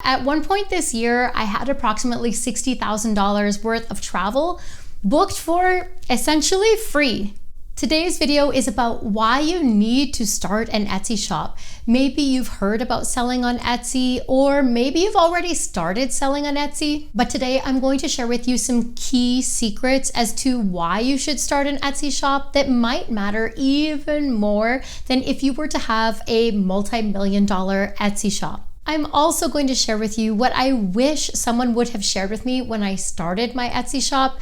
at one point this year, I had approximately $60,000 worth of travel booked for essentially free. Today's video is about why you need to start an Etsy shop. Maybe you've heard about selling on Etsy, or maybe you've already started selling on Etsy. But today I'm going to share with you some key secrets as to why you should start an Etsy shop that might matter even more than if you were to have a multi-million-dollar Etsy shop. I'm also going to share with you what I wish someone would have shared with me when I started my Etsy shop,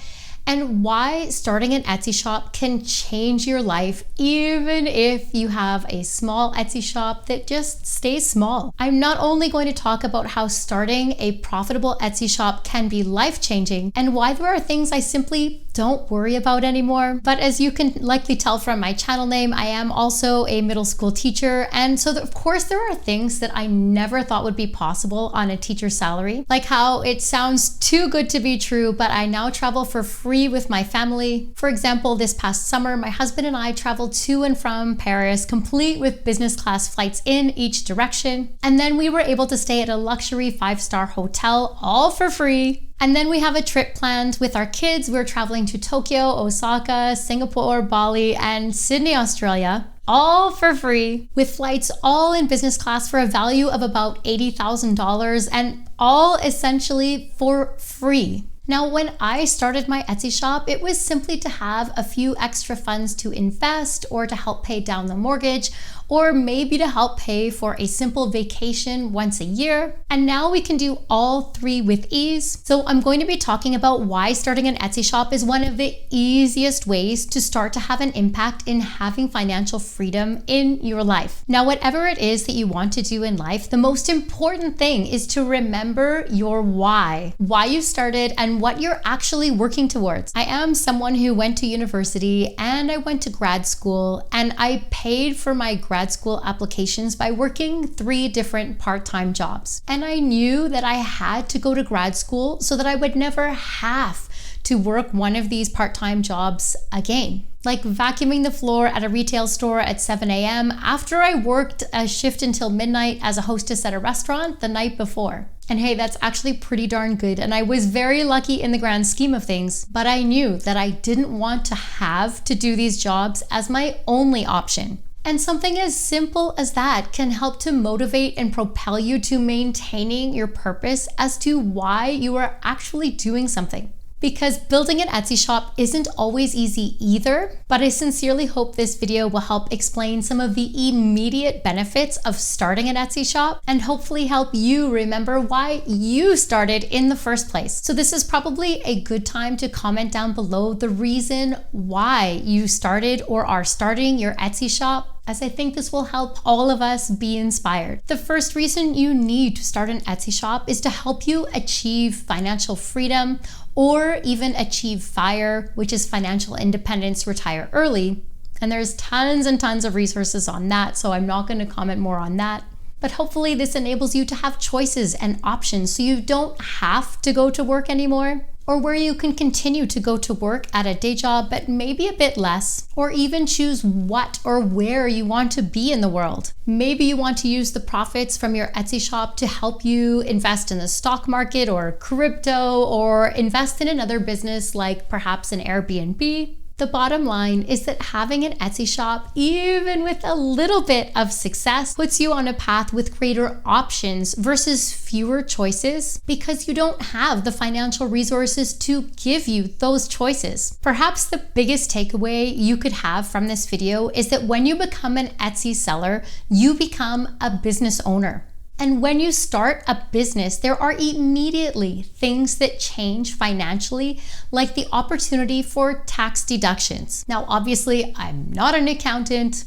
and why starting an Etsy shop can change your life even if you have a small Etsy shop that just stays small. I'm not only going to talk about how starting a profitable Etsy shop can be life-changing and why there are things I simply don't worry about anymore, but as you can likely tell from my channel name, I am also a middle school teacher, and so of course there are things that I never thought would be possible on a teacher's salary, like how it sounds too good to be true, but I now travel for free with my family. For example, this past summer, my husband and I traveled to and from Paris, complete with business class flights in each direction, and then we were able to stay at a luxury 5-star hotel, all for free. And then we have a trip planned with our kids. We're traveling to Tokyo, Osaka, Singapore, Bali, and Sydney, Australia, all for free, with flights all in business class for a value of about $80,000, and all essentially for free. Now, when I started my Etsy shop, it was simply to have a few extra funds to invest or to help pay down the mortgage, or maybe to help pay for a simple vacation once a year. And now we can do all three with ease. So I'm going to be talking about why starting an Etsy shop is one of the easiest ways to start to have an impact in having financial freedom in your life. Now, whatever it is that you want to do in life, the most important thing is to remember your why you started and what you're actually working towards. I am someone who went to university and I went to grad school, and I paid for my grad school applications by working 3 different part-time jobs. And I knew that I had to go to grad school so that I would never have to work one of these part-time jobs again. Like vacuuming the floor at a retail store at 7 a.m. after I worked a shift until midnight as a hostess at a restaurant the night before. And hey, that's actually pretty darn good, and I was very lucky in the grand scheme of things, but I knew that I didn't want to have to do these jobs as my only option. And something as simple as that can help to motivate and propel you to maintaining your purpose as to why you are actually doing something. Because building an Etsy shop isn't always easy either, but I sincerely hope this video will help explain some of the immediate benefits of starting an Etsy shop and hopefully help you remember why you started in the first place. So this is probably a good time to comment down below the reason why you started or are starting your Etsy shop, as I think this will help all of us be inspired. The first reason you need to start an Etsy shop is to help you achieve financial freedom, or even achieve FIRE, which is financial independence, retire early. And there's tons and tons of resources on that, so I'm not going to comment more on that. But hopefully this enables you to have choices and options so you don't have to go to work anymore, or where you can continue to go to work at a day job, but maybe a bit less, or even choose what or where you want to be in the world. Maybe you want to use the profits from your Etsy shop to help you invest in the stock market or crypto, or invest in another business like perhaps an Airbnb. The bottom line is that having an Etsy shop, even with a little bit of success, puts you on a path with greater options versus fewer choices, because you don't have the financial resources to give you those choices. Perhaps the biggest takeaway you could have from this video is that when you become an Etsy seller, you become a business owner. And when you start a business, there are immediately things that change financially, like the opportunity for tax deductions. Now, obviously, I'm not an accountant,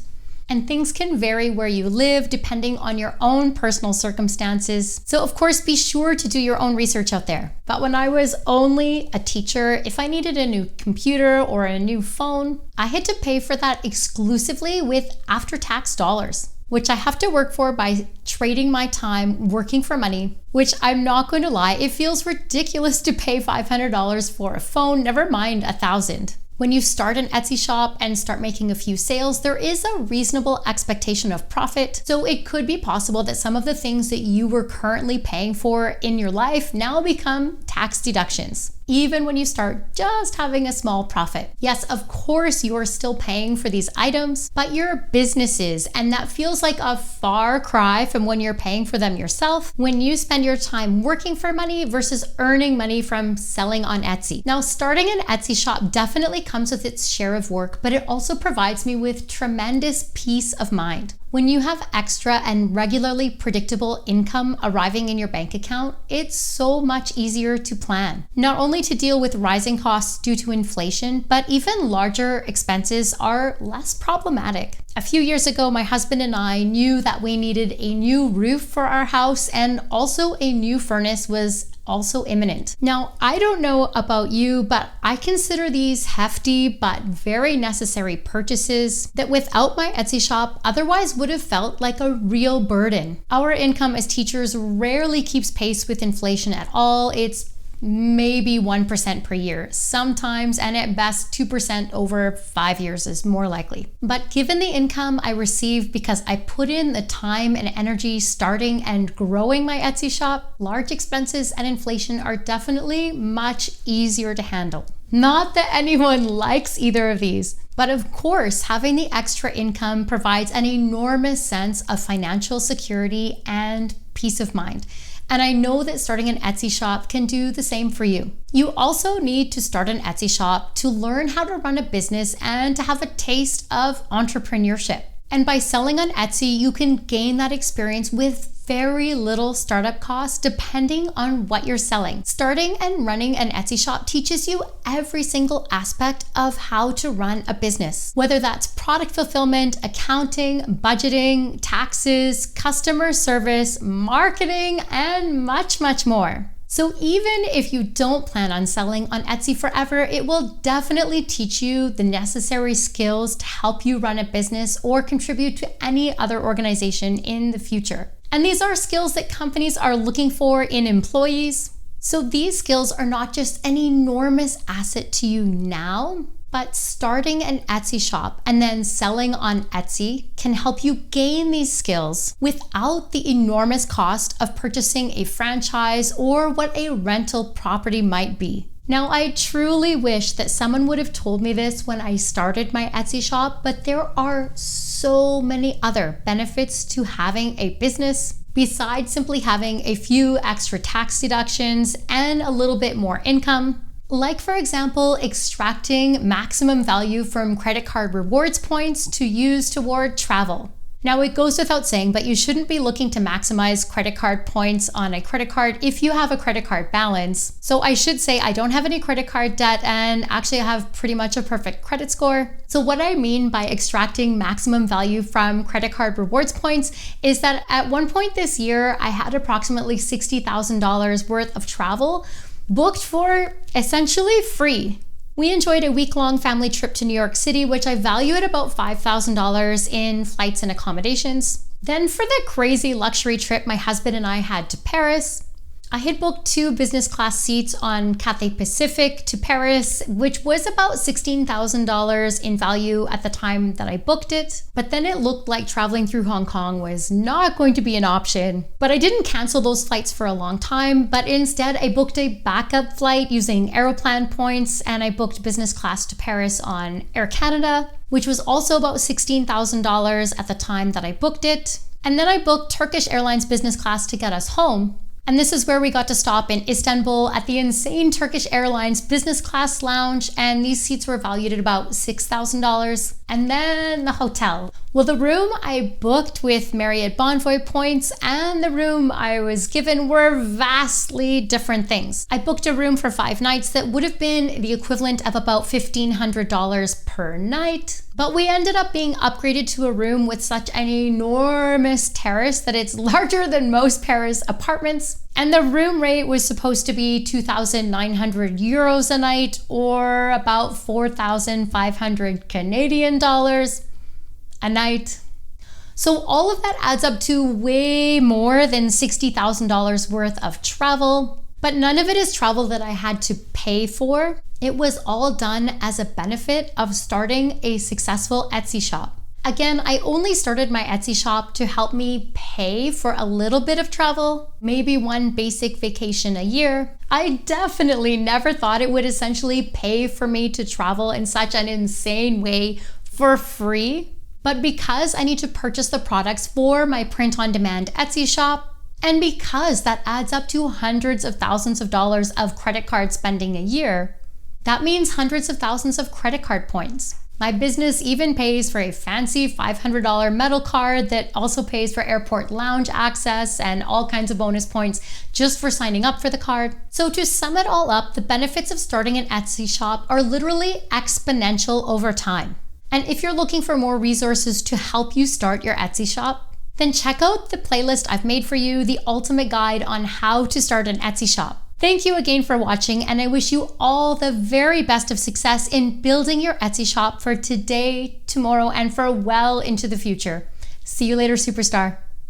and things can vary where you live depending on your own personal circumstances. So of course, be sure to do your own research out there. But when I was only a teacher, if I needed a new computer or a new phone, I had to pay for that exclusively with after-tax dollars, which I have to work for by trading my time working for money, which I'm not going to lie, it feels ridiculous to pay $500 for a phone, never mind $1,000. When you start an Etsy shop and start making a few sales, there is a reasonable expectation of profit. So it could be possible that some of the things that you were currently paying for in your life now become tax deductions, even when you start just having a small profit. Yes, of course, you're still paying for these items, but you're businesses, and that feels like a far cry from when you're paying for them yourself, when you spend your time working for money versus earning money from selling on Etsy. Now, starting an Etsy shop definitely comes with its share of work, but it also provides me with tremendous peace of mind. When you have extra and regularly predictable income arriving in your bank account, it's so much easier to plan. Not only to deal with rising costs due to inflation, but even larger expenses are less problematic. A few years ago, my husband and I knew that we needed a new roof for our house, and also a new furnace was also imminent. Now, I don't know about you, but I consider these hefty but very necessary purchases that without my Etsy shop otherwise would have felt like a real burden. Our income as teachers rarely keeps pace with inflation at all. It's maybe 1% per year, sometimes, and at best 2% over 5 years is more likely. But given the income I receive because I put in the time and energy starting and growing my Etsy shop, large expenses and inflation are definitely much easier to handle. Not that anyone likes either of these, but of course, having the extra income provides an enormous sense of financial security and peace of mind. And I know that starting an Etsy shop can do the same for you. You also need to start an Etsy shop to learn how to run a business and to have a taste of entrepreneurship. And by selling on Etsy, you can gain that experience with very little startup costs depending on what you're selling. Starting and running an Etsy shop teaches you every single aspect of how to run a business, whether that's product fulfillment, accounting, budgeting, taxes, customer service, marketing, and much, much more. So even if you don't plan on selling on Etsy forever, it will definitely teach you the necessary skills to help you run a business or contribute to any other organization in the future. And these are skills that companies are looking for in employees. So these skills are not just an enormous asset to you now, but starting an Etsy shop and then selling on Etsy can help you gain these skills without the enormous cost of purchasing a franchise or what a rental property might be. Now, I truly wish that someone would have told me this when I started my Etsy shop, but there are so many other benefits to having a business besides simply having a few extra tax deductions and a little bit more income. Like, for example, extracting maximum value from credit card rewards points to use toward travel. Now, it goes without saying, but you shouldn't be looking to maximize credit card points on a credit card if you have a credit card balance. So I should say I don't have any credit card debt, and actually I have pretty much a perfect credit score. So what I mean by extracting maximum value from credit card rewards points is that at one point this year, I had approximately $60,000 worth of travel booked for essentially free. We enjoyed a week-long family trip to New York City, which I value at about $5,000 in flights and accommodations. Then for the crazy luxury trip my husband and I had to Paris, I had booked 2 business class seats on Cathay Pacific to Paris, which was about $16,000 in value at the time that I booked it. But then it looked like traveling through Hong Kong was not going to be an option. But I didn't cancel those flights for a long time, but instead I booked a backup flight using Aeroplan points, and I booked business class to Paris on Air Canada, which was also about $16,000 at the time that I booked it. And then I booked Turkish Airlines business class to get us home. And this is where we got to stop in Istanbul at the insane Turkish Airlines business class lounge, and these seats were valued at about $6,000. And then the hotel. Well, the room I booked with Marriott Bonvoy points and the room I was given were vastly different things. I booked a room for 5 nights that would have been the equivalent of about $1,500 per night. But we ended up being upgraded to a room with such an enormous terrace that it's larger than most Paris apartments. And the room rate was supposed to be 2,900 euros a night, or about 4,500 Canadian dollars a night. So all of that adds up to way more than $60,000 worth of travel. But none of it is travel that I had to pay for. It was all done as a benefit of starting a successful Etsy shop. Again, I only started my Etsy shop to help me pay for a little bit of travel, maybe one basic vacation a year. I definitely never thought it would essentially pay for me to travel in such an insane way for free. But because I need to purchase the products for my print-on-demand Etsy shop, and because that adds up to hundreds of thousands of dollars of credit card spending a year, that means hundreds of thousands of credit card points. My business even pays for a fancy $500 metal card that also pays for airport lounge access and all kinds of bonus points just for signing up for the card. So to sum it all up, the benefits of starting an Etsy shop are literally exponential over time. And if you're looking for more resources to help you start your Etsy shop, then check out the playlist I've made for you, the ultimate guide on how to start an Etsy shop. Thank you again for watching, and I wish you all the very best of success in building your Etsy shop for today, tomorrow, and for well into the future. See you later, superstar.